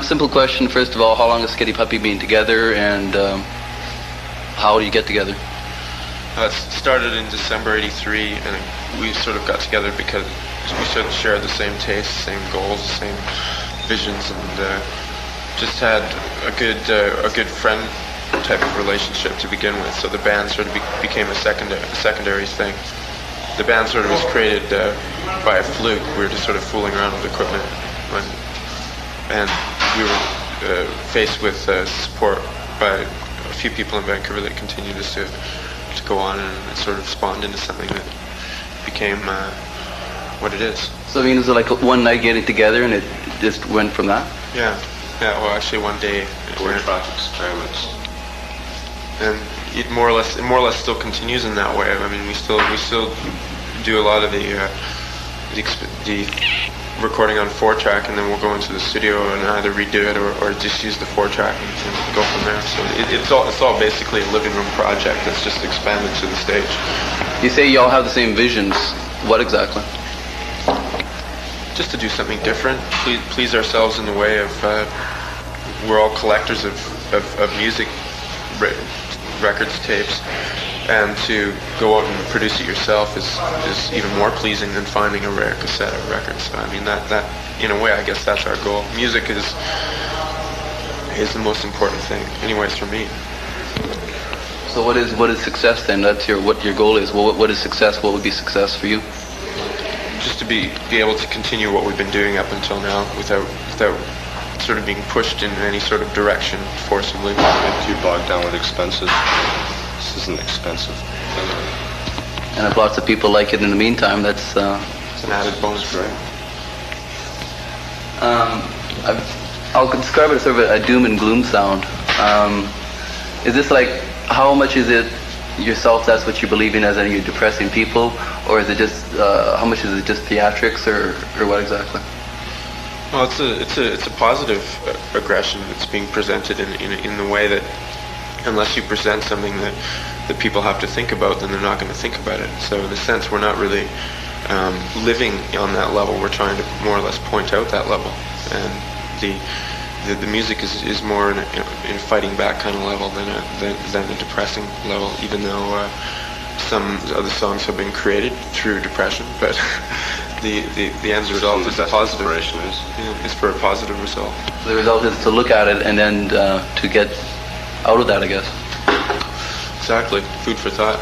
Simple question, first of all, how long has Skitty Puppy been together, and how do you get together? It started in December '83, and we sort of got together because we sort of shared the same tastes, same goals, same visions, and just had a good friend type of relationship to begin with. So the band sort of became a secondary thing. The band sort of was created by a fluke. We were just sort of fooling around with equipment, and we were faced with support by a few people in Vancouver that continued us to go on, and it sort of spawned into something that became what it is. So I mean, was it like one night getting together and it just went from that? Yeah. Well, actually, one day. Four track experiments. And it more or less still continues in that way. I mean, we still do a lot of the recording on 4-track, and then we'll go into the studio and either redo it or just use the 4-track and go from there. So it's all basically a living room project that's just expanded to the stage. You say you all have the same visions. What exactly? Just to do something different, please ourselves in the way of we're all collectors of music, records, tapes, and to go out and produce it yourself is even more pleasing than finding a rare cassette of records. So, I mean, that in a way, I guess that's our goal. Music is the most important thing, anyways, for me. So what is success then? That's what your goal is. Well, what is success? What would be success for you? Just to be able to continue what we've been doing up until now without sort of being pushed in any sort of direction forcibly. Get too bogged down with expenses. This isn't expensive. And if lots of people like it in the meantime, that's it's an added bonus, right? I'll describe it as sort of a doom and gloom sound. Is this like, how much is it yourself, that's what you believe in, as in you're depressing people, or is it just how much is it just theatrics, or what exactly? Well, it's a positive aggression that's being presented in the way that unless you present something that people have to think about, then they're not going to think about it. So in a sense, we're not really living on that level. We're trying to more or less point out that level, and the music is more in a fighting back kind of level than a depressing level, even though some other songs have been created through depression, but the end result is positive. It's for a positive result. The result is to look at it and then to get out of that, I guess. Exactly. Food for thought.